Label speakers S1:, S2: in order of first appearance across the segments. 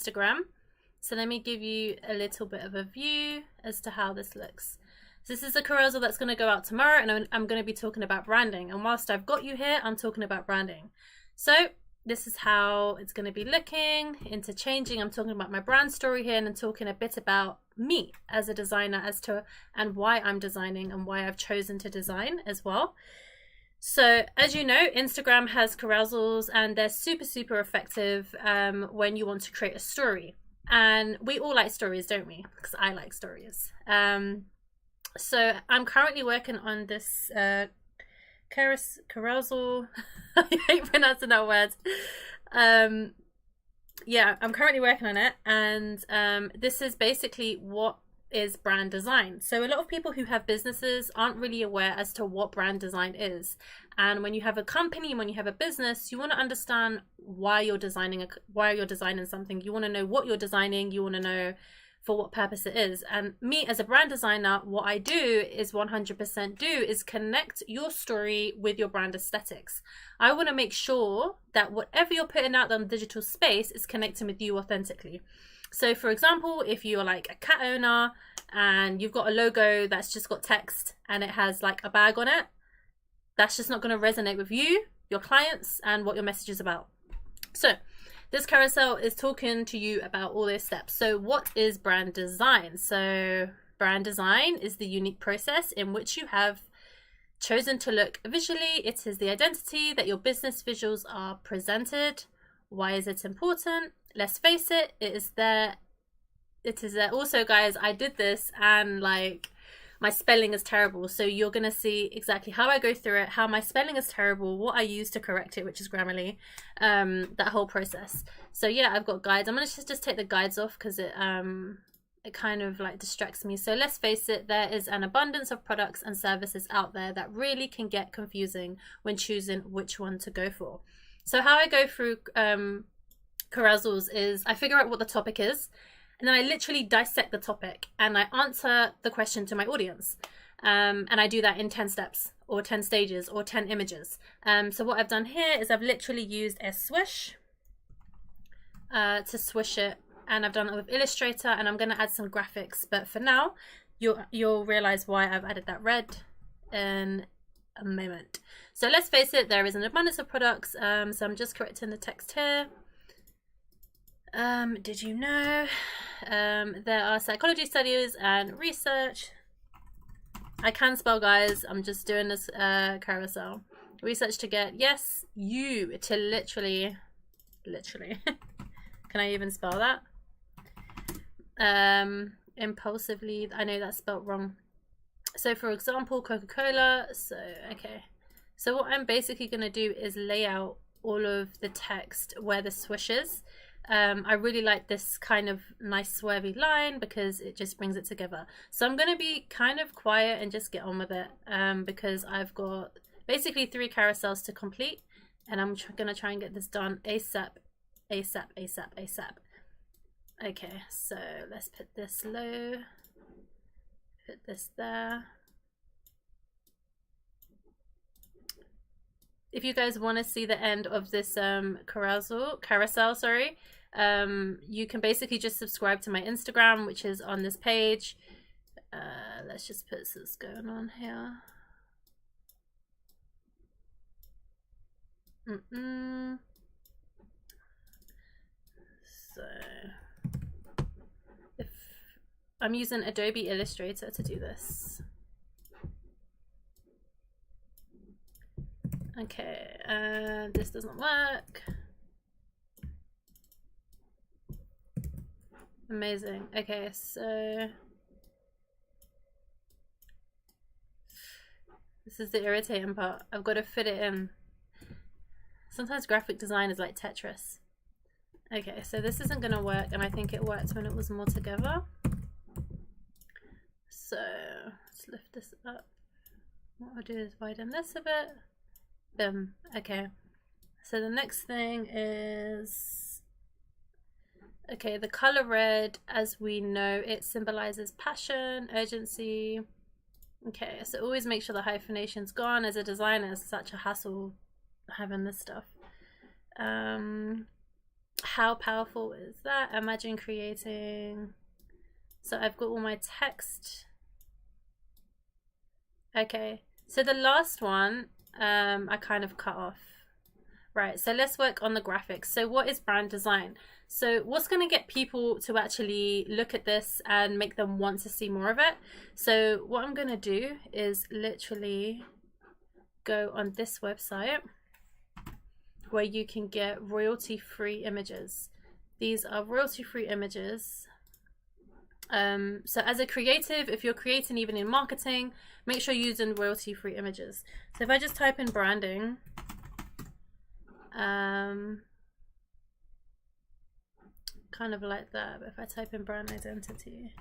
S1: Instagram. So let me give you a little bit of a view as to how this looks. So this is a carousel that's going to go out tomorrow, and I'm going to be talking about branding. And whilst I've got you here, I'm talking about branding. So this is how it's going to be looking, interchanging. I'm talking about my brand story here, and I'm talking a bit about me as a designer and why I'm designing and why I've chosen to design as well. So as you know, Instagram has carousels, and they're super effective when you want to create a story. And we all like stories, don't we? Because I like stories. So I'm currently working on this carousel. I hate pronouncing that word. Yeah, I'm currently working on it, and this is basically what is brand design. So a lot of people who have businesses aren't really aware as to what brand design is. And when you have a company, when you have a business, you want to understand why you're designing something. You want to know what you're designing. You want to know for what purpose it is. And me as a brand designer, what I do is 100% connect your story with your brand aesthetics. I want to make sure that whatever you're putting out on the digital space is connecting with you authentically. So for example, if you're like a cat owner and you've got a logo that's just got text and it has like a bag on it, that's just not going to resonate with you, your clients, and what your message is about. So this carousel is talking to you about all those steps. So what is brand design? So brand design is the unique process in which you have chosen to look visually. It is the identity that your business visuals are presented. Why is it important? Let's face it, it is there. Also, guys, I did this and like my spelling is terrible. So you're going to see exactly how I go through it, how my spelling is terrible, what I use to correct it, which is Grammarly, that whole process. So yeah, I've got guides. I'm going to just take the guides off because it kind of like distracts me. So let's face it, there is an abundance of products and services out there that really can get confusing when choosing which one to go for. So how I go through carousels is I figure out what the topic is, and then I literally dissect the topic and I answer the question to my audience. And I do that in 10 steps or 10 stages or 10 images. So what I've done here is I've literally used a swish to swish it, and I've done it with Illustrator, and I'm going to add some graphics. But for now, you'll realize why I've added that red in a moment. So let's face it, there is an abundance of products. So I'm just correcting the text here. Did you know there are psychology studies and research? I can spell, guys. I'm just doing this carousel. Research to get, yes, you to literally. Can I even spell that? Impulsively, I know that's spelled wrong. So for example, Coca-Cola. So okay, so what I'm basically going to do is lay out all of the text where the swish is. I really like this kind of nice swervy line because it just brings it together. So I'm going to be kind of quiet and just get on with it, because I've got basically 3 carousels to complete, and I'm going to try and get this done ASAP. Okay, so let's put this low, put this there. If you guys want to see the end of this carousel, sorry, you can basically just subscribe to my Instagram, which is on this page. Let's just put this going on here. So if I'm using Adobe Illustrator to do this. Okay, this doesn't work. Amazing. Okay, so this is the irritating part. I've got to fit it in. Sometimes graphic design is like Tetris. Okay, so this isn't going to work, and I think it worked when it was more together. So let's lift this up. What I'll do is widen this a bit. Boom. Okay, so the next thing is, okay, the color red, as we know, it symbolizes passion, urgency. Okay, so always make sure the hyphenation's gone. As a designer, it's such a hassle having this stuff. How powerful is that? Imagine creating. So I've got all my text. Okay, so the last one I kind of cut off. Right, so let's work on the graphics. So what is brand design? So what's going to get people to actually look at this and make them want to see more of it? So what I'm going to do is literally go on this website where you can get royalty-free images. These are royalty-free images. So as a creative, if you're creating even in marketing, make sure you're using royalty-free images. So if I just type in branding, kind of like that, but if I type in brand identity,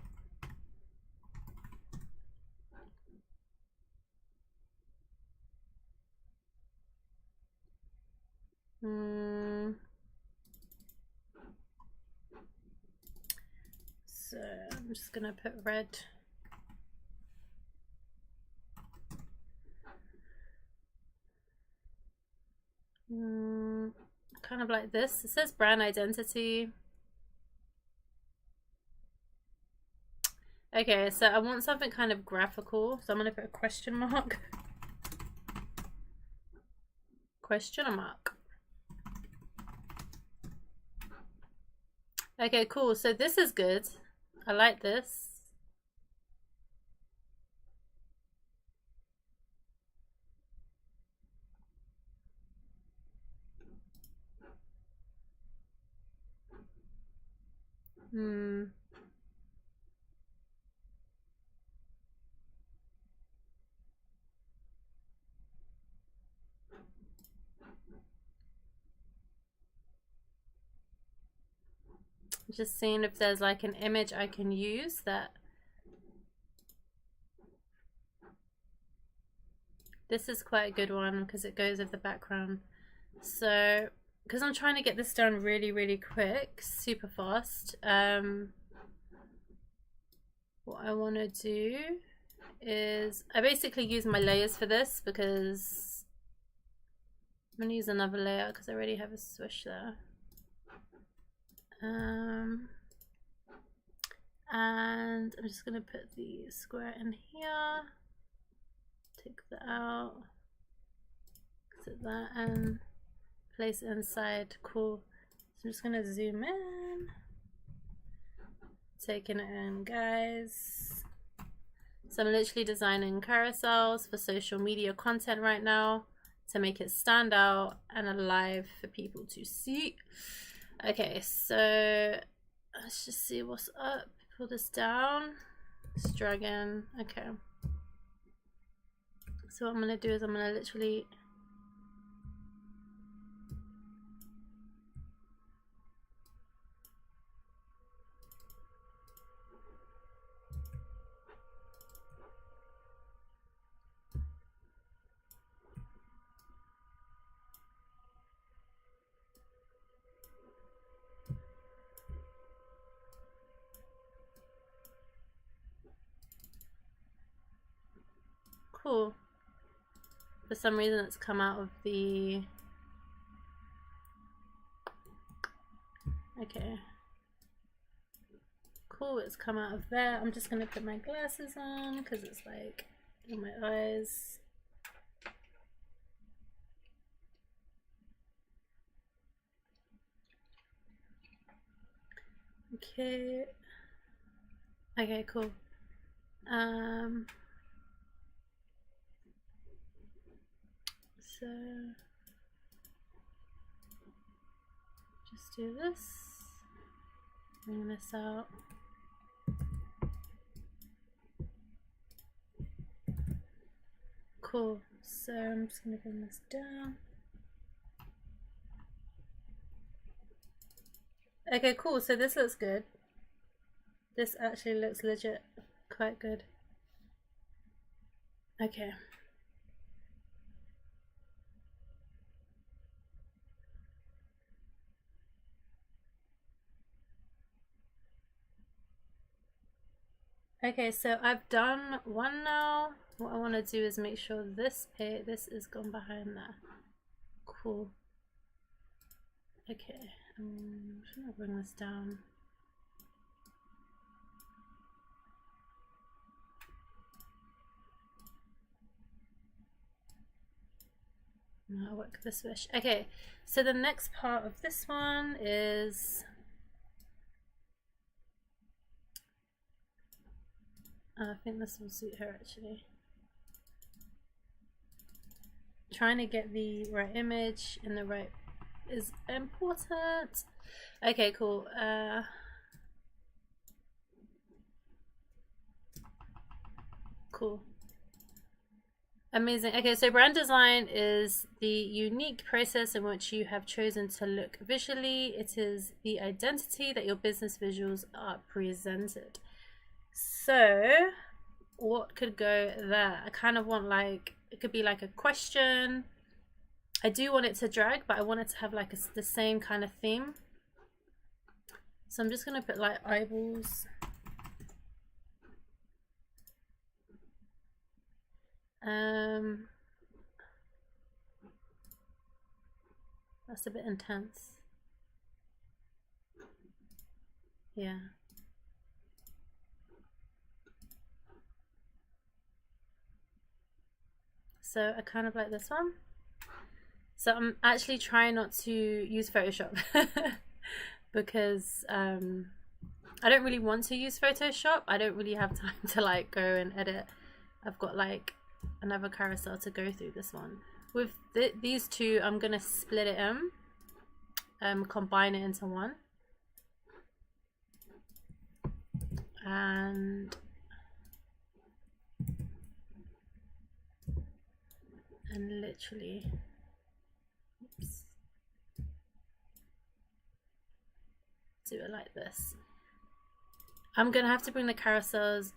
S1: so I'm just gonna put red. Kind of like this. It says brand identity. Okay, so I want something kind of graphical, so I'm gonna put a question mark. Question mark. Okay, cool. So this is good. I like this. Just seeing if there's like an image I can use that. This is quite a good one because it goes with the background. So, because I'm trying to get this done really, really quick, super fast, what I want to do is I basically use my layers for this because I'm going to use another layer because I already have a swoosh there. And I'm just going to put the square in here, take that out, exit that, and place it inside. Cool. So I'm just going to zoom in, taking it in, guys. So I'm literally designing carousels for social media content right now to make it stand out and alive for people to see. Okay, so let's just see what's up. Pull this down. It's dragging. Okay. So what I'm gonna do is I'm gonna literally cool. For some reason it's come out of the... Okay. Cool, it's come out of there. I'm just gonna put my glasses on because it's like in my eyes. Okay. Okay, cool. So just do this, bring this out. Cool. So I'm just gonna bring this down. Okay, cool. So this looks good. This actually looks legit quite good. Okay. Okay, so I've done one now. What I want to do is make sure this is gone behind there. Cool. Okay, I'm trying to bring this down. I'll work this wish. Okay, so the next part of this one is I think this will suit her actually. Trying to get the right image in the right is important. Okay, cool. Cool. Amazing. Okay, so brand design is the unique process in which you have chosen to look visually. It is the identity that your business visuals are presented. So what could go there? I kind of want like, it could be like a question. I do want it to drag, but I want it to have like the same kind of theme. So I'm just going to put like eyeballs. That's a bit intense. Yeah. So I kind of like this one. So I'm actually trying not to use Photoshop because I don't really want to use Photoshop. I don't really have time to like go and edit. I've got like another carousel to go through this one. With these two, I'm gonna split it in, combine it into one, and literally, oops, do it like this. I'm gonna have to bring the carousels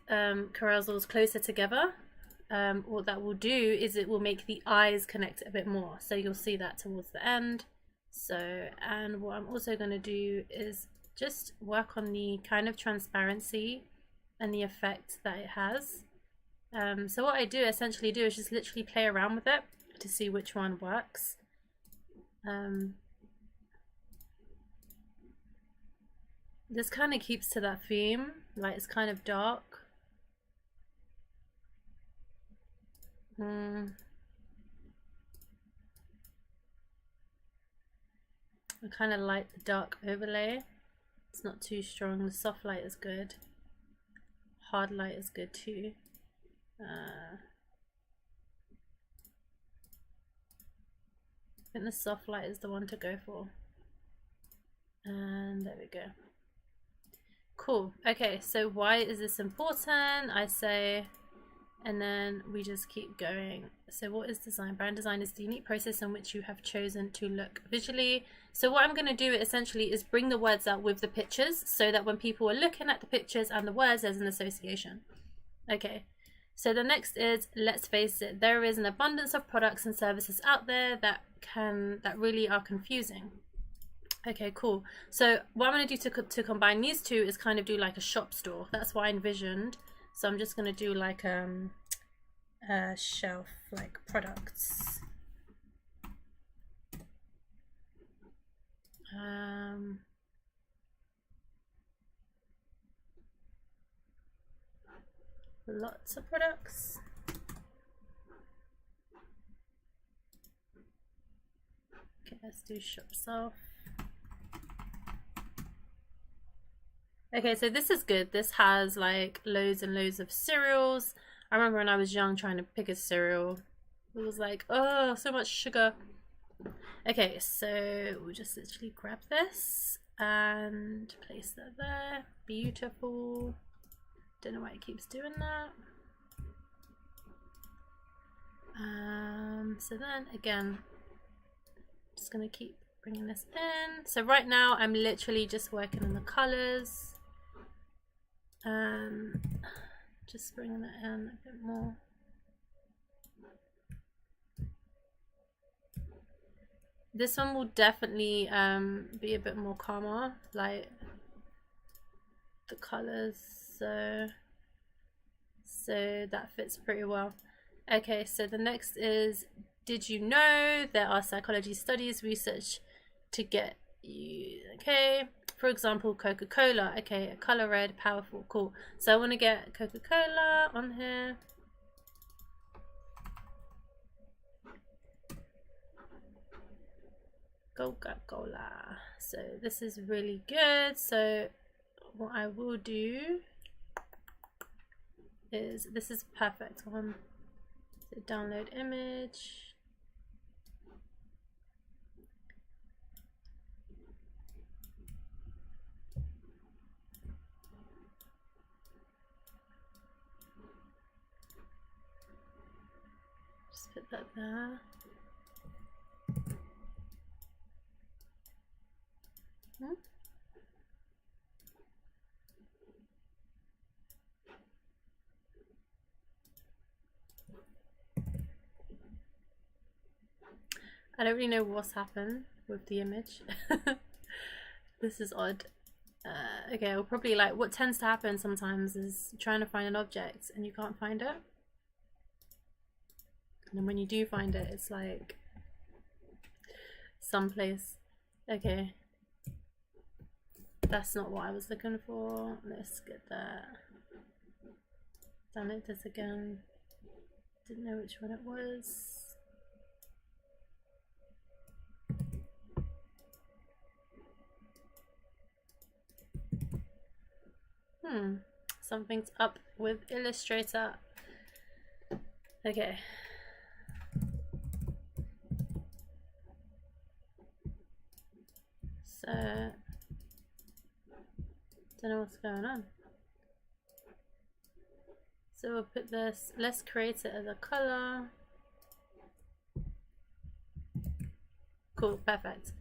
S1: closer together. What that will do is it will make the eyes connect a bit more, so you'll see that towards the end. So, and what I'm also going to do is just work on the kind of transparency and the effect that it has. So what I do essentially do is just literally play around with it to see which one works. This kind of keeps to that theme, like it's kind of dark. I kind of like the dark overlay. It's not too strong. The soft light is good. Hard light is good too. I think the soft light is the one to go for. And there we go. Cool. Okay, so why is this important? I say, and then we just keep going. So what is design? Brand design is the unique process in which you have chosen to look visually. So what I'm going to do essentially is bring the words out with the pictures so that when people are looking at the pictures and the words, there's an association. Okay, so the next is, let's face it, there is an abundance of products and services out there that really are confusing. Okay, cool. So what I'm going to do to combine these two is kind of do like a shop store. That's what I envisioned. So I'm just going to do like a shelf, like products. Lots of products. Okay, let's do shop self. Okay, so this is good. This has like loads and loads of cereals. I remember when I was young trying to pick a cereal. It was like, oh, so much sugar. Okay, so we'll just literally grab this and place that there. Beautiful. Don't know why it keeps doing that. So then again, just gonna keep bringing this in. So right now I'm literally just working on the colors. Just bringing it in a bit more. This one will definitely be a bit more calmer, like the colors, so that fits pretty well. Okay, so the next is, did you know there are psychology studies research to get Okay, for example, Coca-Cola. Okay, a color red, powerful, cool. So I want to get Coca-Cola on here. Coca-Cola. So this is really good. So what I will do is, this is perfect one. So download image. Just put that there. I don't really know what's happened with the image. This is odd. Okay, well, probably like what tends to happen sometimes is trying to find an object and you can't find it. And then when you do find it, it's like someplace. Okay. That's not what I was looking for. Let's get that. Download this again. Didn't know which one it was. Something's up with Illustrator. Okay. So, don't know what's going on. So we'll put this, let's create it as a color. Cool, perfect.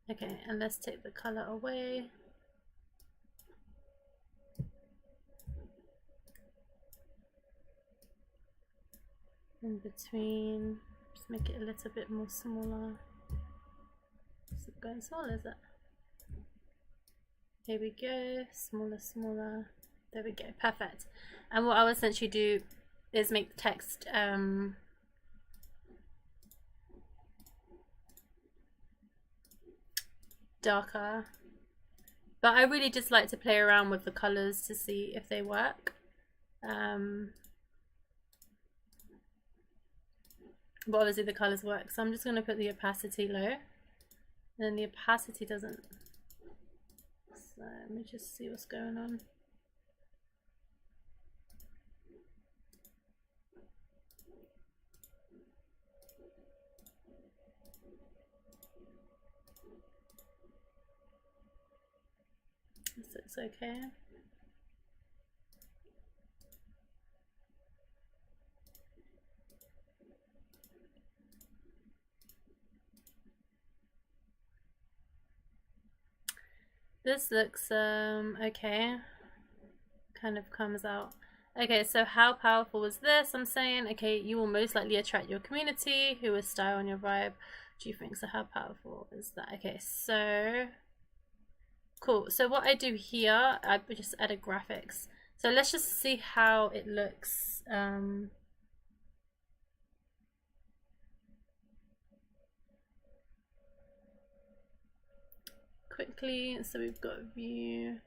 S1: Okay, and let's take the color away. In between, just make it a little bit more smaller. Is it going small, is it? Here we go, smaller, smaller. There we go, perfect. And what I'll essentially do is make the text darker. But I really just like to play around with the colors to see if they work. But obviously the colors work, so I'm just going to put the opacity low. And then the opacity doesn't. So let me just see what's going on. This looks okay. This looks okay. Kind of comes out. Okay, so how powerful is this? I'm saying, okay, you will most likely attract your community who is style on your vibe. Do you think so? How powerful is that? Okay, so cool. So what I do here, I just added graphics. So let's just see how it looks. Quickly, so we've got view,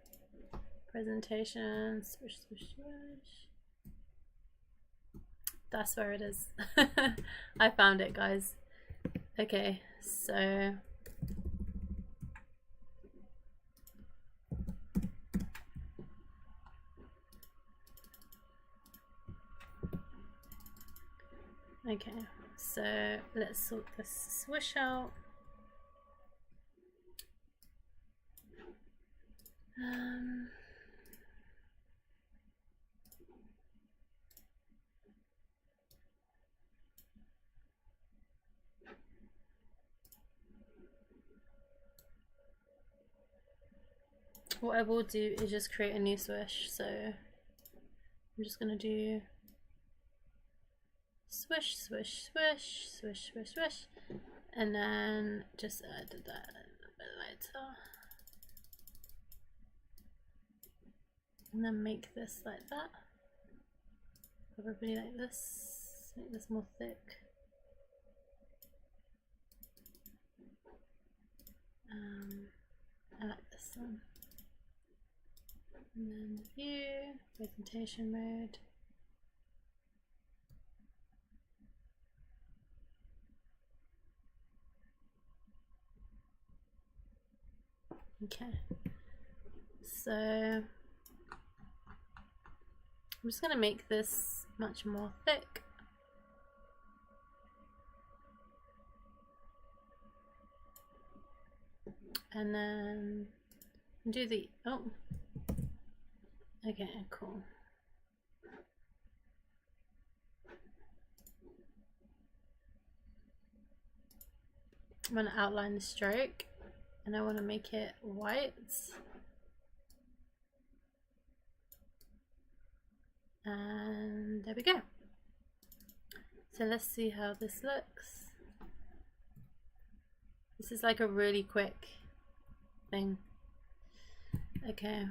S1: presentation, swish, swish, swish. That's where it is. I found it, guys. Okay, so okay, so let's sort this swish out. What I will do is just create a new swish. So I'm just gonna do swish, swish, swish, swish, swish, swish, and then just add that a little bit lighter. And then make this like that. Probably like this. Make this more thick. I like this one. And then view, presentation mode. Okay, so I'm just going to make this much more thick. And then do the, oh, okay, cool. I'm going to outline the stroke. And I want to make it white. And there we go. So let's see how this looks. This is like a really quick thing. Okay.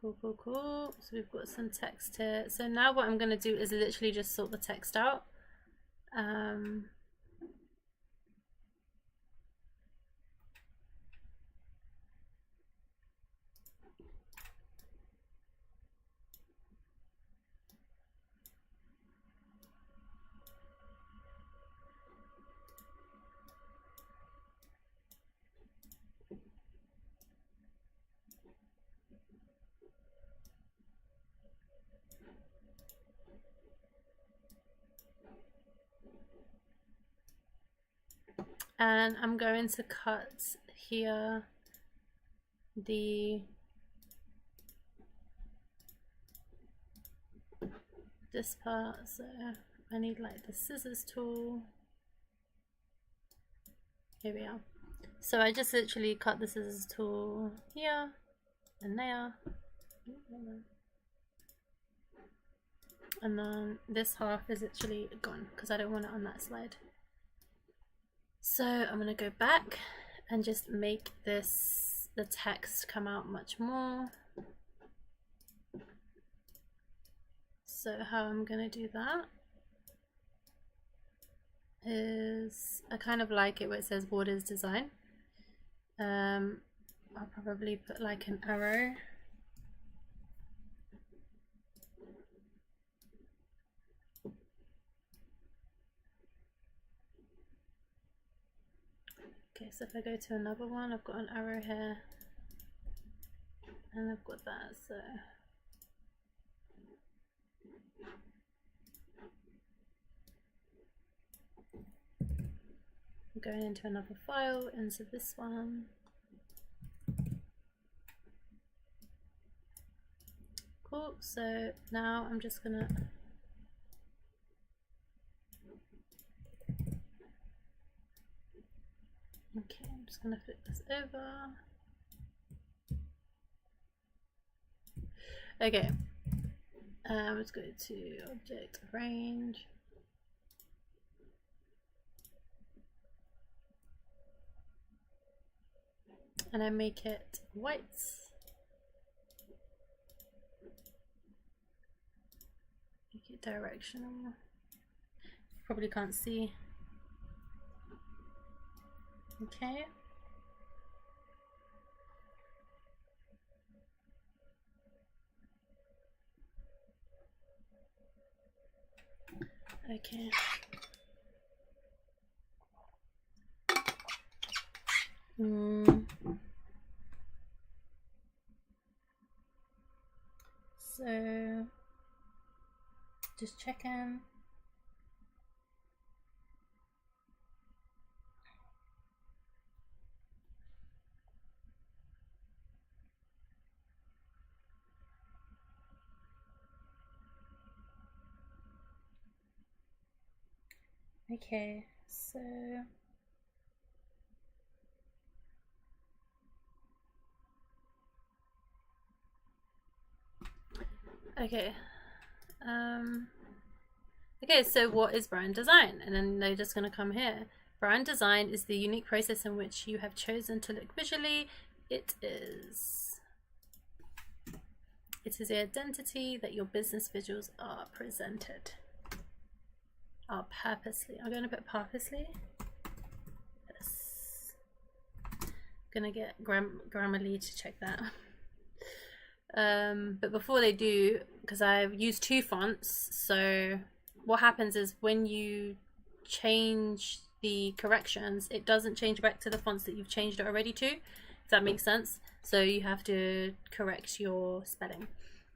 S1: Cool. So we've got some text here. So now what I'm going to do is literally just sort the text out. And I'm going to cut here this part, so I need like the scissors tool. Here we are. So I just literally cut the scissors tool here and there. And then this half is actually gone because I don't want it on that slide. So I'm going to go back and just make this, the text come out much more. So how I'm going to do that is, I kind of like it where it says borders design. I'll probably put like an arrow. Okay, so if I go to another one, I've got an arrow here, and I've got that, so I'm going into another file, into this one. Cool, so now I'm just gonna okay, I'm just gonna flip this over. Okay, let's go to object range. And I make it white. Make it directional. Probably can't see. Okay. Okay. So just checking. Okay, so okay. Okay, so what is brand design? And then they're just going to come here. Brand design is the unique process in which you have chosen to look visually. It is It is the identity that your business visuals are presented. Are purposely. I'm going to put purposely. Yes. Gonna get Grammarly to check that. But before they do, because I've used 2 fonts, so what happens is when you change the corrections, it doesn't change back to the fonts that you've changed it already to, if that makes sense. So you have to correct your spelling.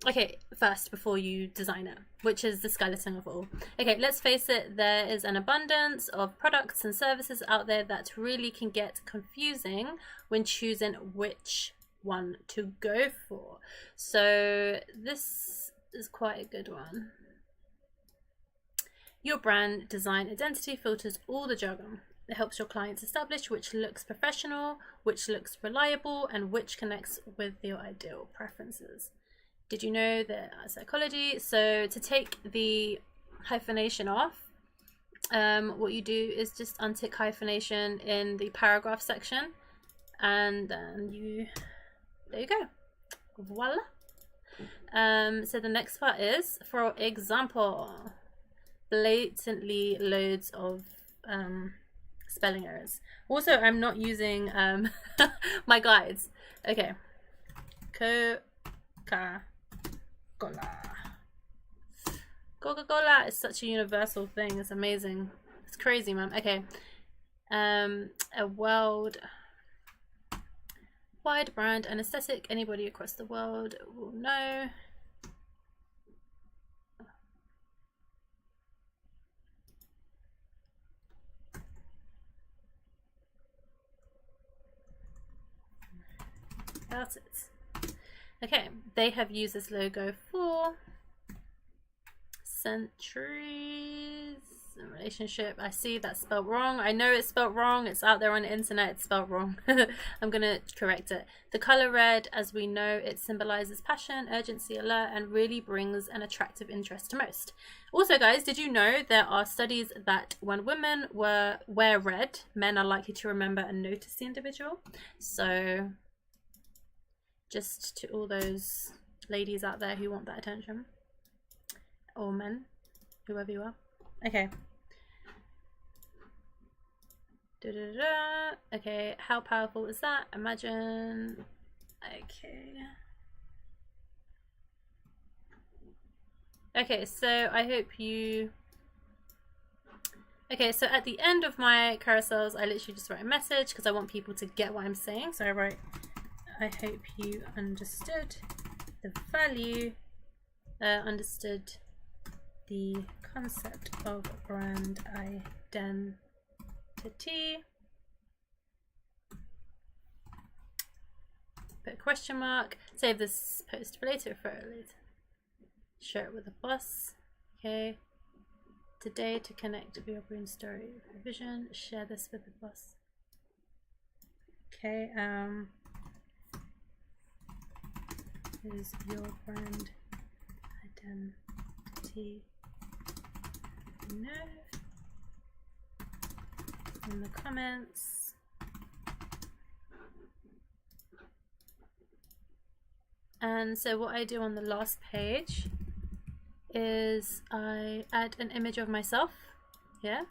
S1: Okay, first, before you design it, which is the skeleton of all. Okay, let's face it, there is an abundance of products and services out there that really can get confusing when choosing which one to go for. So this is quite a good one. Your brand design identity filters all the jargon. It helps your clients establish which looks professional, which looks reliable, and which connects with your ideal preferences. Did you know that psychology? So to take the hyphenation off, what you do is just untick hyphenation in the paragraph section, and then there you go. Voila. So the next part is, for example, blatantly loads of spelling errors. Also, I'm not using my guides. Okay. Coca-Cola is such a universal thing. It's amazing. It's crazy, man. Okay. A worldwide brand and aesthetic. Anybody across the world will know. That's it. Okay, they have used this logo for centuries. Relationship. I see that's spelled wrong. I know it's spelled wrong. It's out there on the internet. It's spelled wrong. I'm gonna correct it. The color red, as we know, it symbolizes passion, urgency, alert, and really brings an attractive interest to most. Also, guys, did you know there are studies that when women wear red, men are likely to remember and notice the individual? So just to all those ladies out there who want that attention, or men, whoever you are. Okay. Okay, how powerful is that? Imagine. Okay. Okay, so I hope you... Okay, so at the end of my carousels, I literally just write a message because I want people to get what I'm saying. So I write, I hope you understood the value, understood the concept of brand identity. Put a question mark. Save this post for later. Share it with the boss. Okay. Today, to connect with your brand story vision, share this with the boss. Okay. Is your brand identity? No. In the comments. And so what I do on the last page is I add an image of myself. Yeah.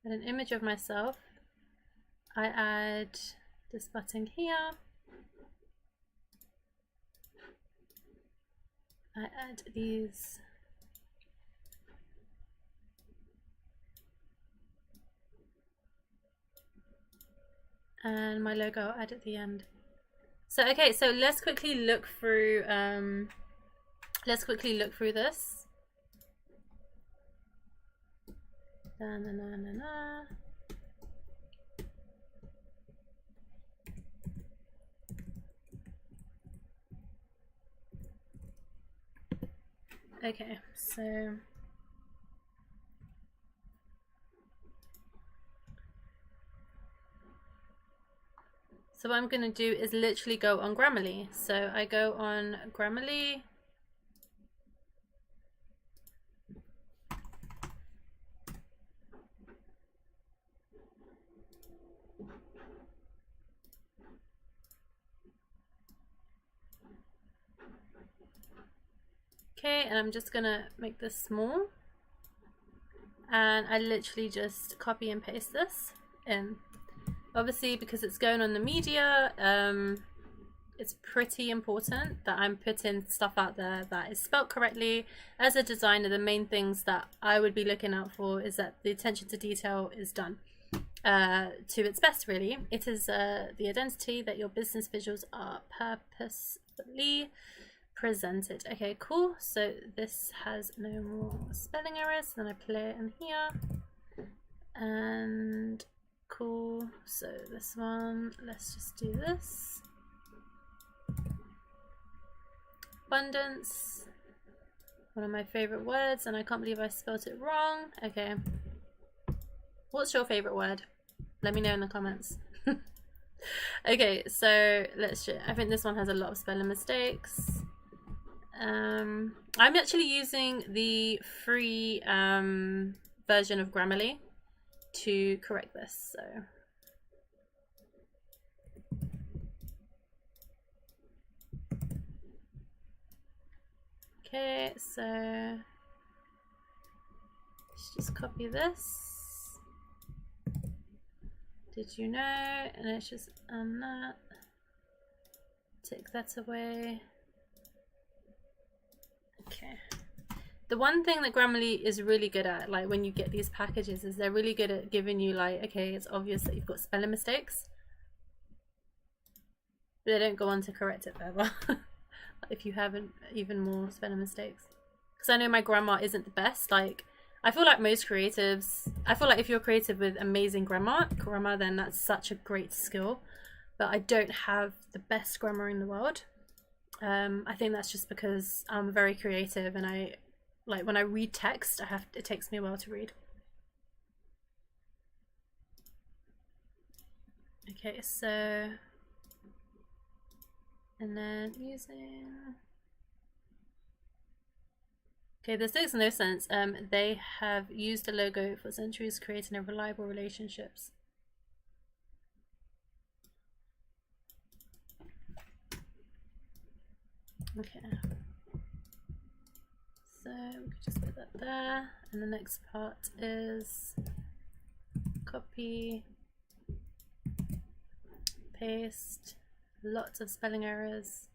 S1: Add an image of myself. I add this button here. I add these and my logo I'll add at the end. So okay, so let's quickly look through this. Na, na, na, na, na. Okay, so what I'm going to do is literally go on Grammarly. So I go on Grammarly. Okay, and I'm just gonna make this small, and I literally just copy and paste this in. Obviously, because it's going on the media, it's pretty important that I'm putting stuff out there that is spelled correctly. As a designer, the main things that I would be looking out for is that the attention to detail is done to its best, really. It is the identity that your business visuals are purposefully presented. Okay, cool. So this has no more spelling errors. Then I play it in here. And cool. So this one, let's just do this. Abundance, one of my favorite words, and I can't believe I spelled it wrong. Okay, what's your favorite word? Let me know in the comments. Okay, so I think this one has a lot of spelling mistakes. I'm actually using the free version of Grammarly to correct this, so okay, so let's just copy this. Did you know? And it's just that. Take that away. Okay. The one thing that Grammarly is really good at, like when you get these packages, is they're really good at giving you like, okay, it's obvious that you've got spelling mistakes, but they don't go on to correct it further. If you haven't even more spelling mistakes, because I know my grammar isn't the best. Like I feel like most creatives, I feel like if you're creative with amazing grammar, then that's such a great skill, but I don't have the best grammar in the world. I think that's just because I'm very creative, and I like when I read text, it takes me a while to read. Okay, so and then using, okay, this makes no sense. They have used the logo for centuries, creating a reliable relationships. Okay, so we can just put that there, and the next part is copy, paste. Lots of spelling errors.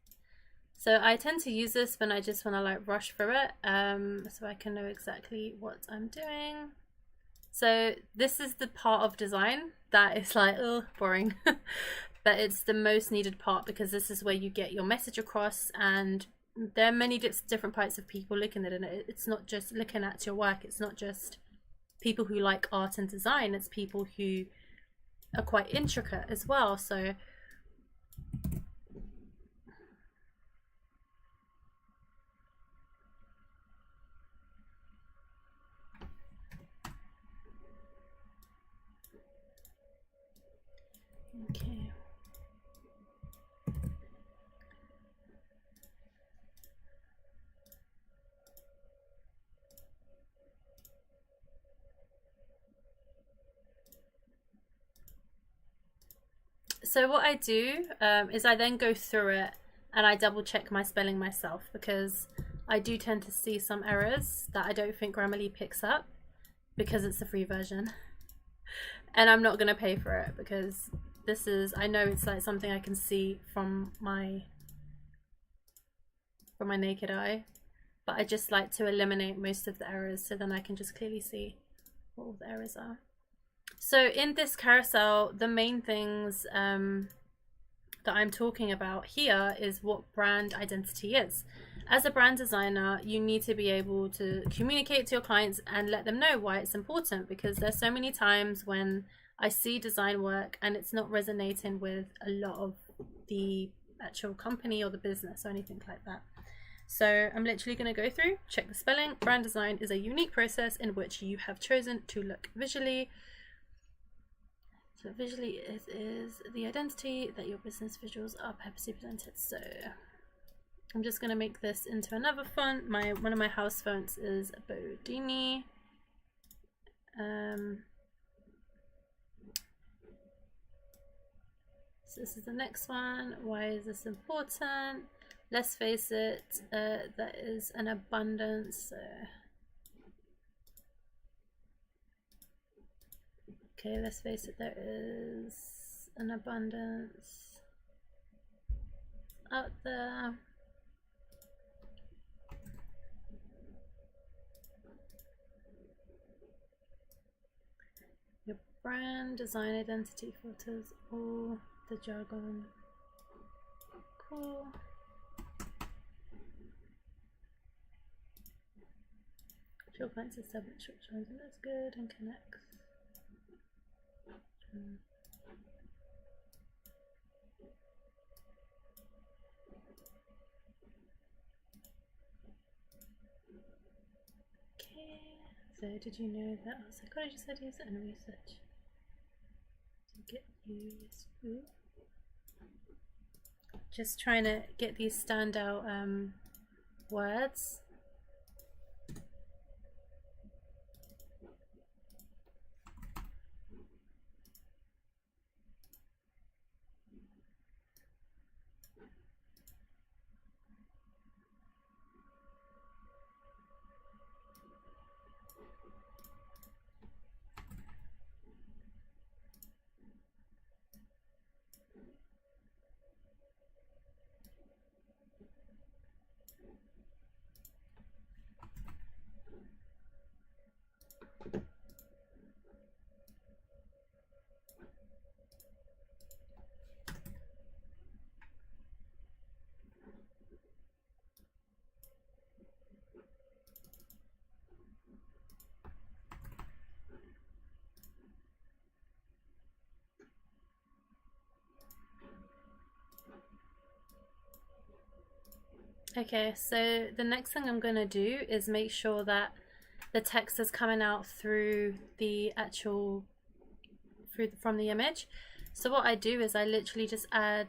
S1: So I tend to use this when I just want to like rush through it, so I can know exactly what I'm doing. So this is the part of design that is like, oh, boring. But it's the most needed part, because this is where you get your message across, and there are many different types of people looking at it. It's not just looking at your work. It's not just people who like art and design. It's people who are quite intricate as well. So okay. So what I do is I then go through it and I double check my spelling myself, because I do tend to see some errors that I don't think Grammarly picks up, because it's a free version. And I'm not going to pay for it, because this is, I know it's like something I can see from my naked eye, but I just like to eliminate most of the errors, so then I can just clearly see what all the errors are. So in this carousel, the main things that I'm talking about here is what brand identity is. As a brand designer, you need to be able to communicate to your clients and let them know why it's important, because there's so many times when I see design work and it's not resonating with a lot of the actual company or the business or anything like that. So I'm literally going to go through, check the spelling. Brand design is a unique process in which you have chosen to look visually. So visually, it is the identity that your business visuals are purposely presented. So I'm just going to make this into another font. One of my house fonts is Bodini. So this is the next one. Why is this important? let's face it, that is an abundance. Okay, let's face it, there is an abundance out there. Your brand, design, identity, filters, all the jargon. Cool. Show clients establish short terms, and that's good, and connects. Okay, so did you know that our psychology studies and research to get used? Ooh. Just trying to get these standout words. Okay, so the next thing I'm going to do is make sure that the text is coming out through the actual, from the image. So what I do is I literally just add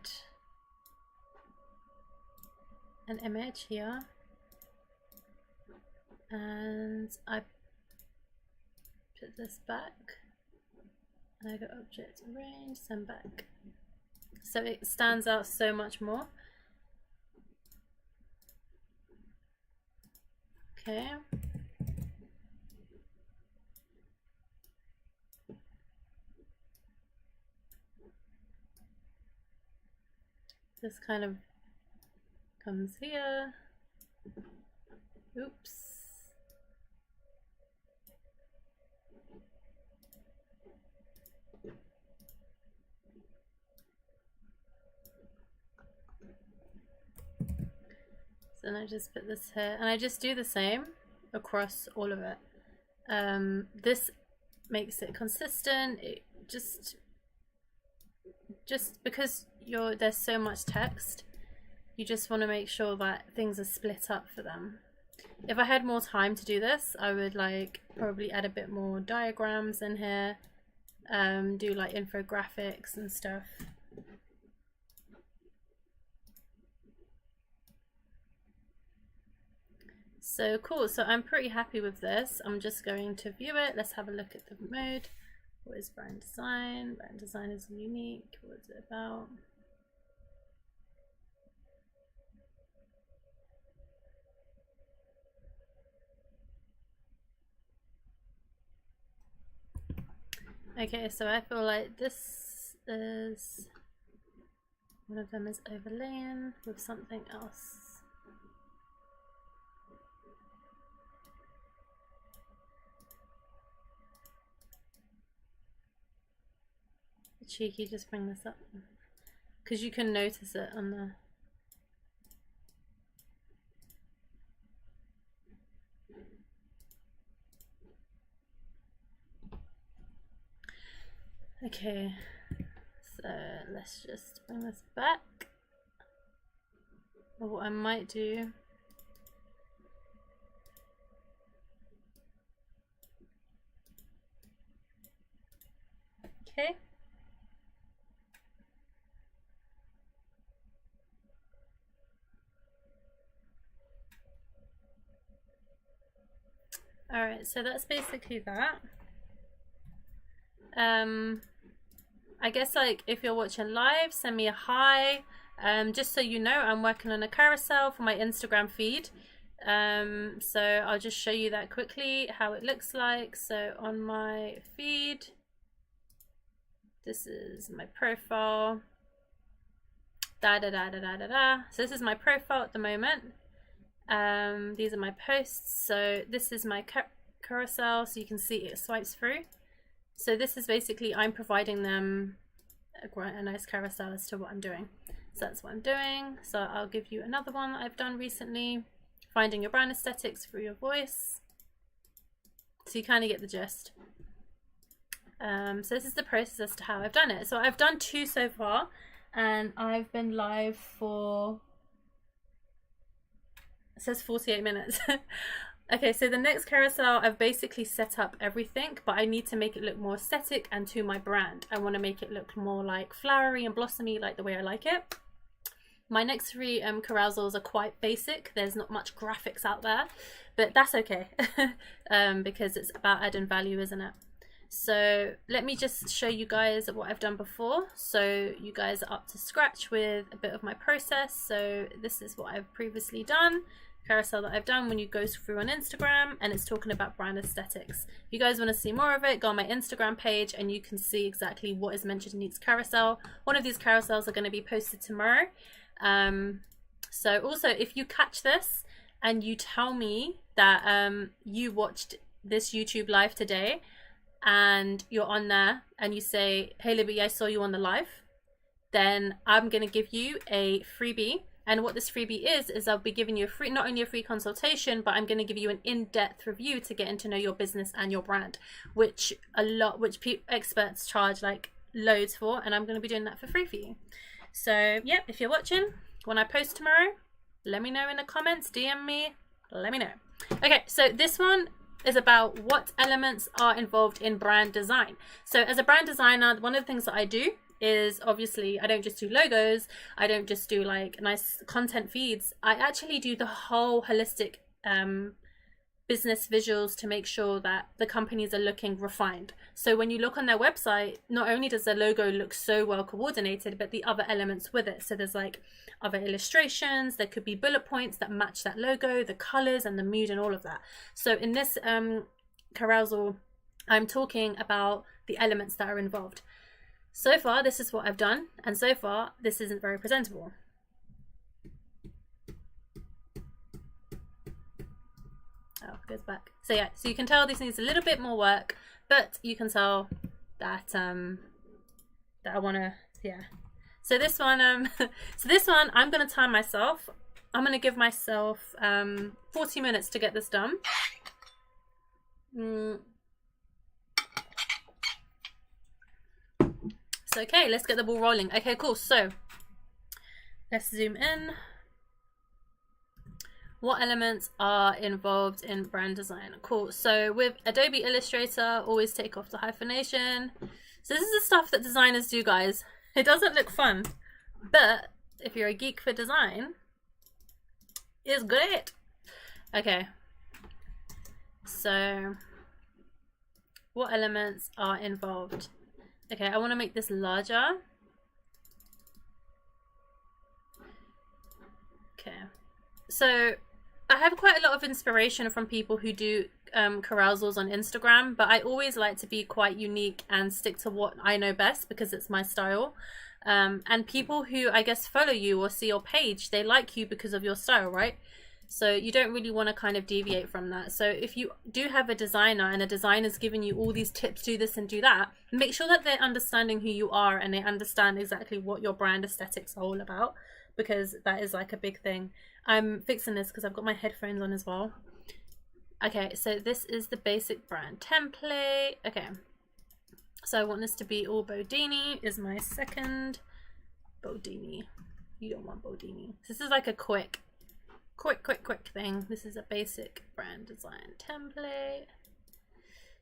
S1: an image here, and I put this back, and I go object, arrange, send back. So it stands out so much more. Okay. This kind of comes here. Oops. So then I just put this here, and I just do the same across all of it. This makes it consistent. It just because there's so much text, you just want to make sure that things are split up for them. If I had more time to do this, I would probably add a bit more diagrams in here, do like infographics and stuff. So cool, so I'm pretty happy with this. I'm just going to view it. Let's have a look at the mode. What is brand design? Brand design is unique. What is it about? Okay, so I feel like this is, one of them is overlaying with something else. Cheeky, just bring this up because you can notice it on the okay, so let's just bring this back. Or what I might do, okay. Alright, so that's basically that. I guess if you're watching live, send me a hi. Just so you know, I'm working on a carousel for my Instagram feed. So I'll just show you that quickly, how it looks like. So on my feed, this is my profile. So this is my profile at the moment. These are my posts. So this is my carousel, so you can see it swipes through. So this is basically, I'm providing them a nice carousel as to what I'm doing. So that's what I'm doing. So I'll give you another one that I've done recently, finding your brand aesthetics through your voice. So you kind of get the gist. So this is the process as to how I've done it. So I've done 2 so far, and I've been live for, it says 48 minutes. Okay, so the next carousel, I've basically set up everything, but I need to make it look more aesthetic and to my brand. I want to make it look more like flowery and blossomy, like the way I like it. My next 3 carousels are quite basic. There's not much graphics out there, but that's okay because it's about adding value, isn't it? So let me just show you guys what I've done before, so you guys are up to scratch with a bit of my process. So this is what I've previously done, carousel that I've done when you go through on Instagram, and it's talking about brand aesthetics. If you guys want to see more of it, go on my Instagram page and you can see exactly what is mentioned in each carousel. One of these carousels are going to be posted tomorrow. So also, if you catch this and you tell me that you watched this YouTube live today and you're on there and you say, hey Libby, I saw you on the live, then I'm going to give you a freebie. And what this freebie is I'll be giving you a free, not only a free consultation, but I'm going to give you an in-depth review to get to know your business and your brand, which experts charge like loads for, and I'm going to be doing that for free for you. So yeah, if you're watching, when I post tomorrow, let me know in the comments, DM me, let me know. Okay, so this one is about what elements are involved in brand design. So as a brand designer, one of the things that I do is, obviously, I don't just do logos, I don't just do like nice content feeds, I actually do the whole holistic business visuals to make sure that the companies are looking refined. So when you look on their website, not only does the logo look so well coordinated, but the other elements with it. So there's like other illustrations, there could be bullet points that match that logo, the colors and the mood and all of that. So in this carousel, I'm talking about the elements that are involved. So far, this is what I've done, and so far, this isn't very presentable. Oh, it goes back. So yeah, so you can tell this needs a little bit more work, but you can tell that that I want to, yeah. So this one, I'm gonna time myself. I'm gonna give myself 40 minutes to get this done. So okay, let's get the ball rolling. Okay, cool. So let's zoom in. What elements are involved in brand design? Cool. So with Adobe Illustrator, always take off the hyphenation. So this is the stuff that designers do, guys. It doesn't look fun, but if you're a geek for design, it's great. Okay. So what elements are involved? Okay, I want to make this larger. Okay. So I have quite a lot of inspiration from people who do carousels on Instagram, but I always like to be quite unique and stick to what I know best because it's my style. And people who, I guess, follow you or see your page, they like you because of your style, right? So you don't really want to kind of deviate from that. So if you do have a designer and a designer's giving you all these tips, do this and do that, make sure that they're understanding who you are and they understand exactly what your brand aesthetics are all about, because that is like a big thing. I'm fixing this because I've got my headphones on as well. Okay, so this is the basic brand template. Okay, so I want this to be all Bodini is my second. Bodini. You don't want Bodini. This is like a quick thing. This is a basic brand design template.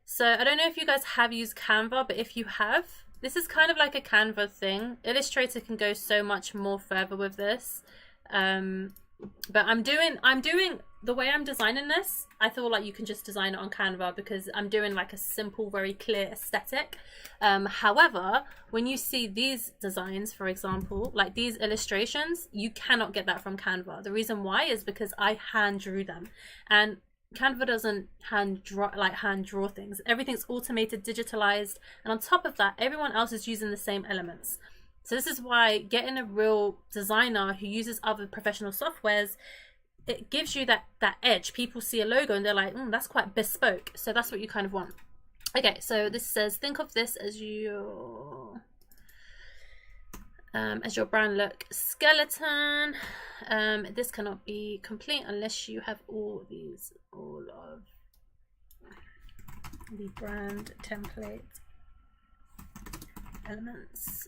S1: So I don't know if you guys have used Canva, but if you have, this is kind of like a Canva thing. Illustrator can go so much more further with this. But I'm doing the way I'm designing this, I feel like you can just design it on Canva because I'm doing like a simple, very clear aesthetic. However, when you see these designs, for example, like these illustrations, you cannot get that from Canva. The reason why is because I hand drew them, and Canva doesn't hand draw things. Everything's automated, digitalized, and on top of that, everyone else is using the same elements. So this is why getting a real designer who uses other professional softwares, it gives you that edge. People see a logo and they're like, that's quite bespoke. So that's what you kind of want. Okay, so this says, think of this as your brand look skeleton. This cannot be complete unless you have all of the brand template elements.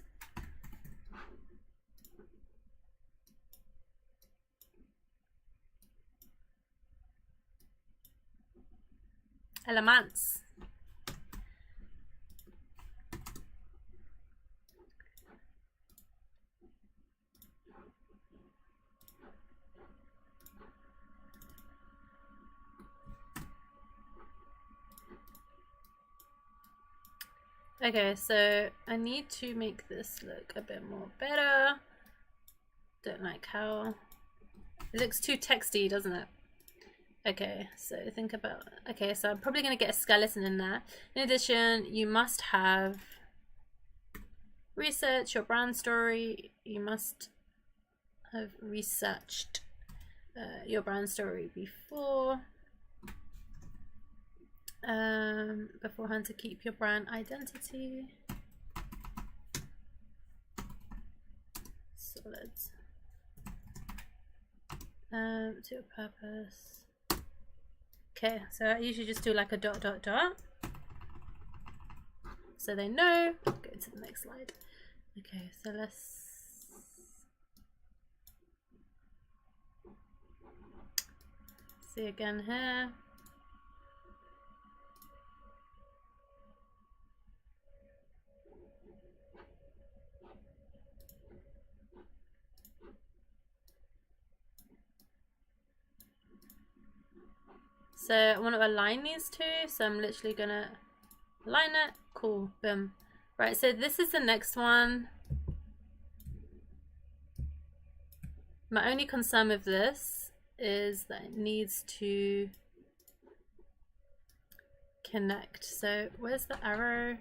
S1: Elements. Okay, so I need to make this look a bit more better. Don't like how it looks too texty, doesn't it? Okay, so think about, okay, so I'm probably going to get a skeleton in there. In addition, you must have research your brand story. You must have researched your brand story beforehand to keep your brand identity. Solid. To a purpose. Okay, so I usually just do like a ... so they know. Go to the next slide. Okay, so let's see again here. So I want to align these two, so I'm literally gonna align it. Cool, boom. Right, so this is the next one. My only concern with this is that it needs to connect. So where's the arrow?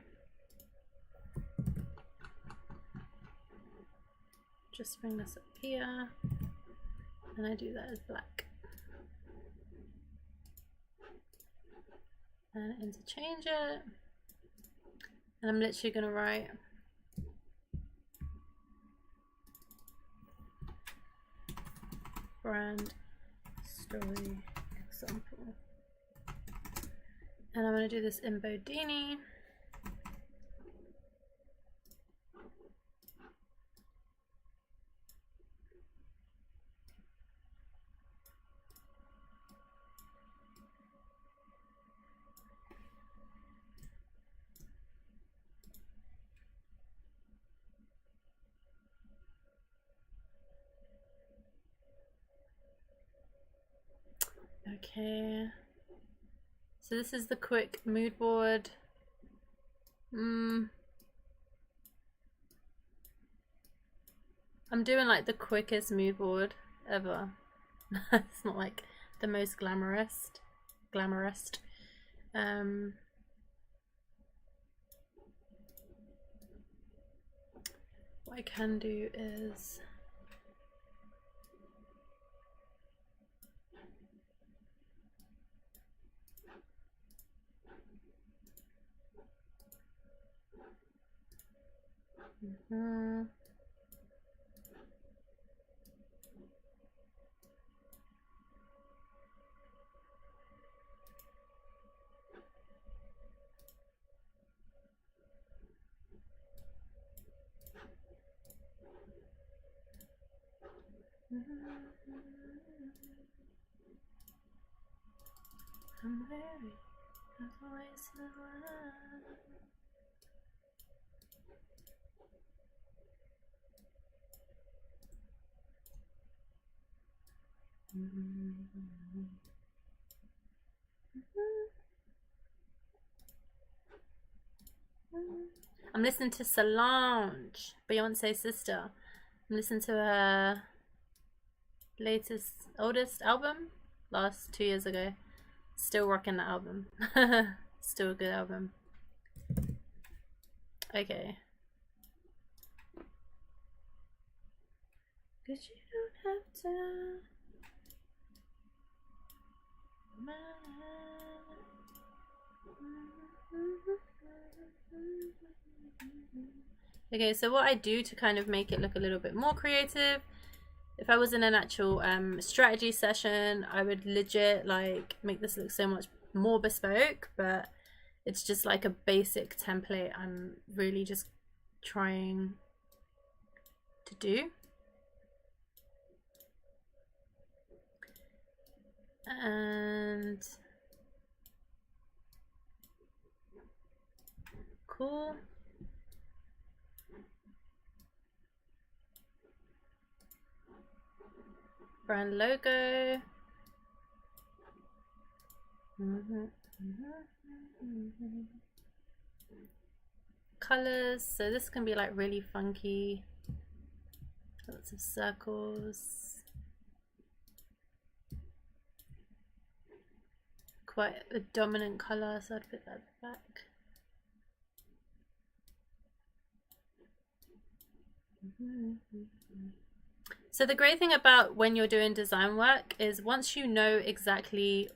S1: Just bring this up here, and I do that as black. And interchange it, and I'm literally gonna write brand story example, and I'm gonna do this in Bodini. Okay, so this is the quick mood board. I'm doing like the quickest mood board ever. It's not like the most glamorous. What I can do is I'm very always I'm listening to Solange, Beyonce's sister. I'm listening to her oldest album, last 2 years ago. Still rocking the album. Still a good album. Okay. Cause you don't have to. Okay, so what I do to kind of make it look a little bit more creative, if I was in an actual strategy session, I would legit like make this look so much more bespoke, but it's just like a basic template I'm really just trying to do. And cool. Brand logo. Colors. So this can be like really funky. Lots of circles. Quite a dominant color, so I'd put that back. So the great thing about when you're doing design work is once you know exactly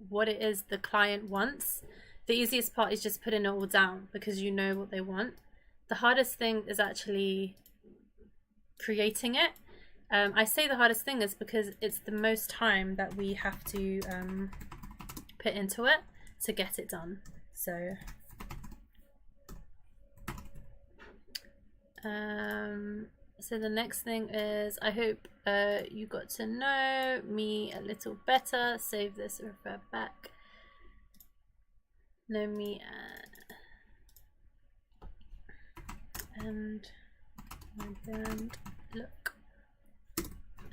S1: what it is the client wants, the easiest part is just putting it all down because you know what they want. The hardest thing is actually creating it. I say the hardest thing is because it's the most time that we have to put into it to get it done. So so the next thing is, I hope you got to know me a little better. Save this, refer back. Know me and my brand look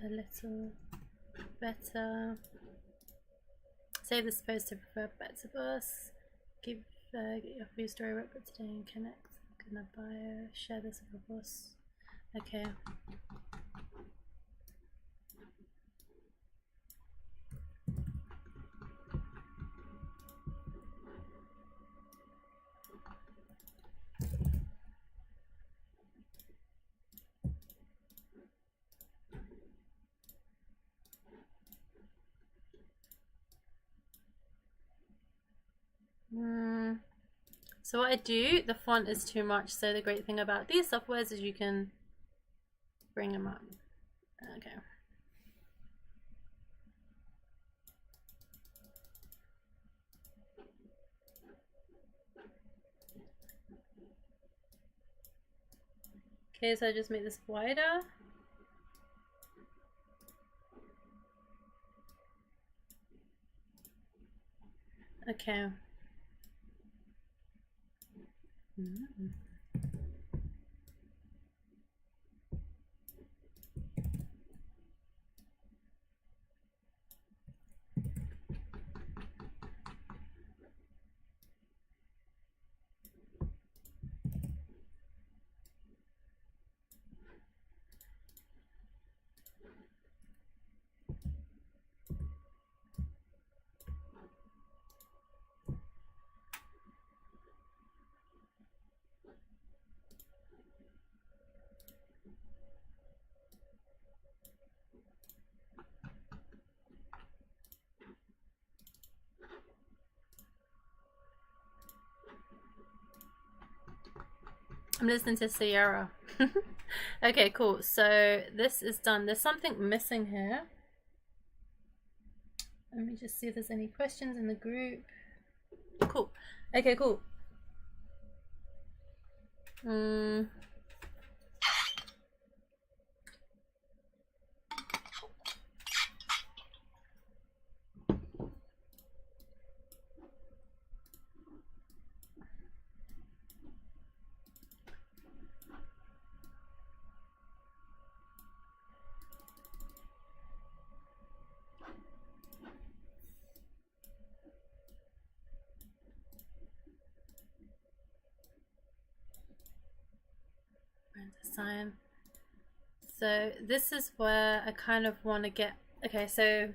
S1: a little better. Save this post to refer back to us. Get your free story wrote for today and connect. Gonna bio. Share this with a boss. Okay. So what I do, the font is too much, so the great thing about these softwares is you can bring them up. Okay. Okay, so I just make this wider. Okay. I'm listening to Sierra. Okay, cool. So this is done. There's something missing here. Let me just see if there's any questions in the group. Cool. Okay, cool. design. So this is where I kind of want to get, okay, so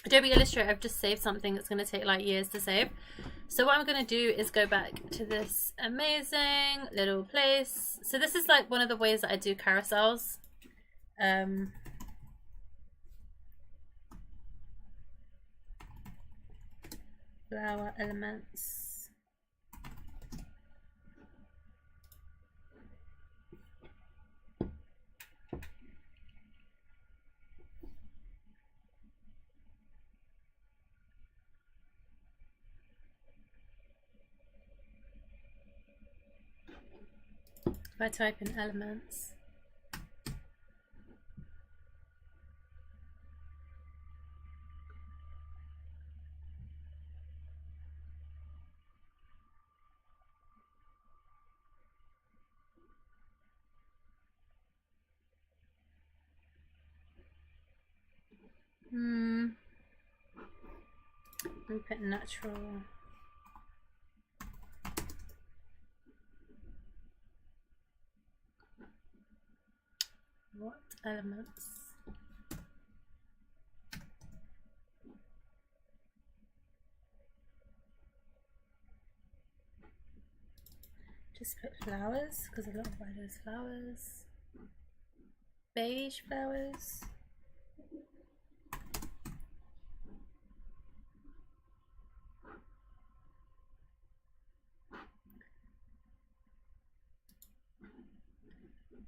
S1: Adobe Illustrator, I've just saved something that's going to take like years to save. So what I'm going to do is go back to this amazing little place. So this is like one of the ways that I do carousels. Flower elements. If I type in elements, let me put natural. What elements? Just put flowers, because a lot of why there's flowers. Beige flowers.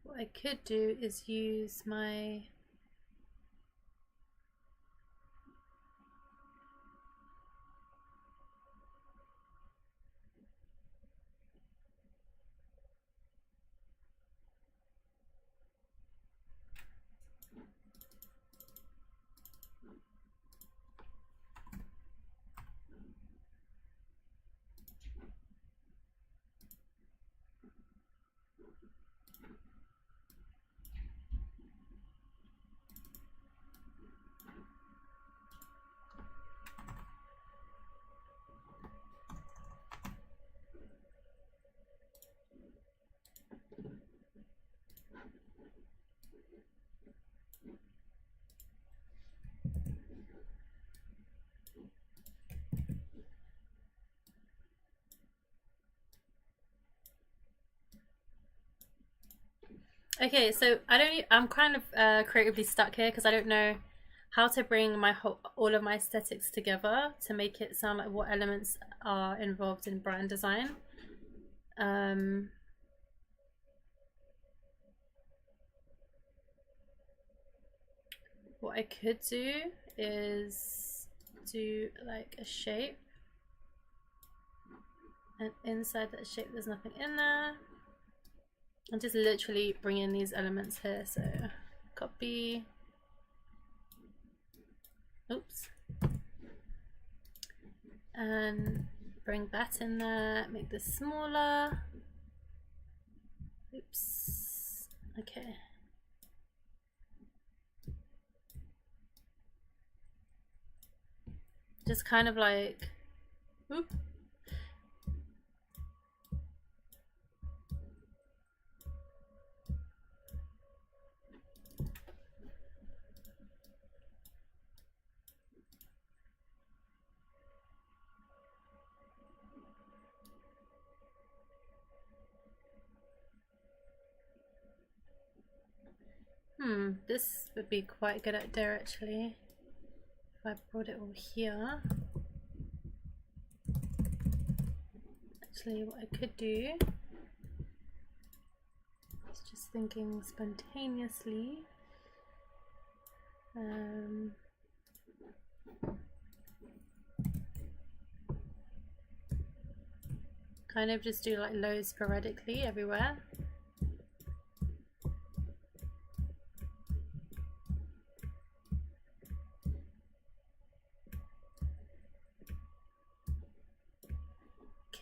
S1: What I could do is use my Okay, so I'm kind of creatively stuck here because I don't know how to bring all of my aesthetics together to make it sound like what elements are involved in brand design. What I could do is do like a shape, and inside that shape there's nothing in there. I'm just literally bringing these elements here, so copy, oops, and bring that in there, make this smaller, oops, okay. Just kind of like, oop. This would be quite good out there actually. If I brought it all here. Actually, what I could do is just thinking spontaneously. Kind of just do like loads sporadically everywhere.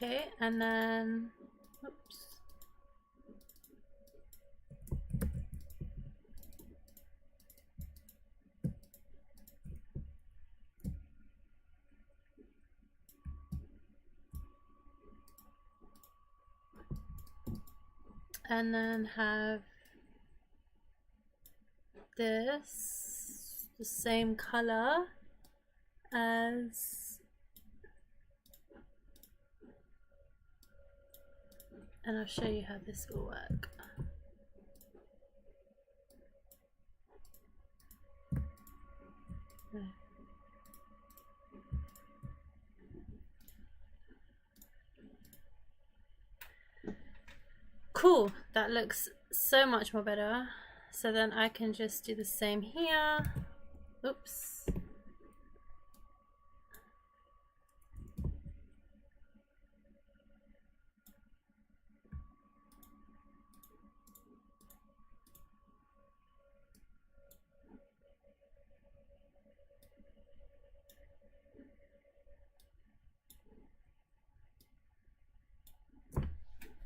S1: Okay, and then, oops. And then have this the same color as, and I'll show you how this will work. Cool, that looks so much more better. So then I can just do the same here. Oops.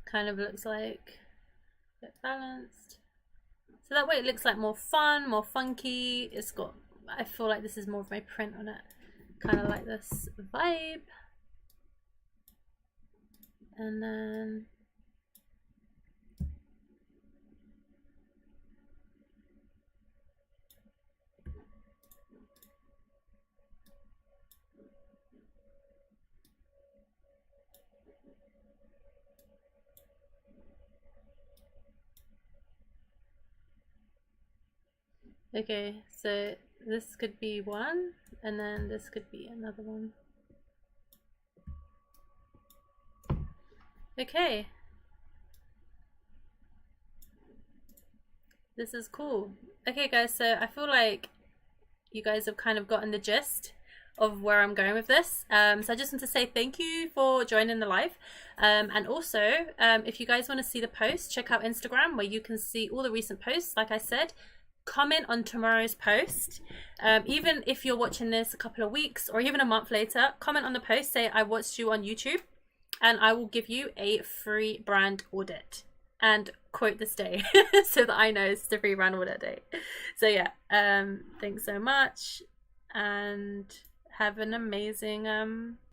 S1: Kind of looks like a bit balanced. So that way it looks like more fun, more funky. It's got, I feel like this is more of my print on it. Kind of like this vibe. And then okay, so this could be one, and then this could be another one. Okay. This is cool. Okay guys, so I feel like you guys have kind of gotten the gist of where I'm going with this. So I just want to say thank you for joining the live. And also, if you guys want to see the post, check out Instagram where you can see all the recent posts. Like I said, comment on tomorrow's post. Even if you're watching this a couple of weeks or even a month later, comment on the post, say I watched you on YouTube, and I will give you a free brand audit. And quote this day so that I know it's the free brand audit day. So yeah, thanks so much and have an amazing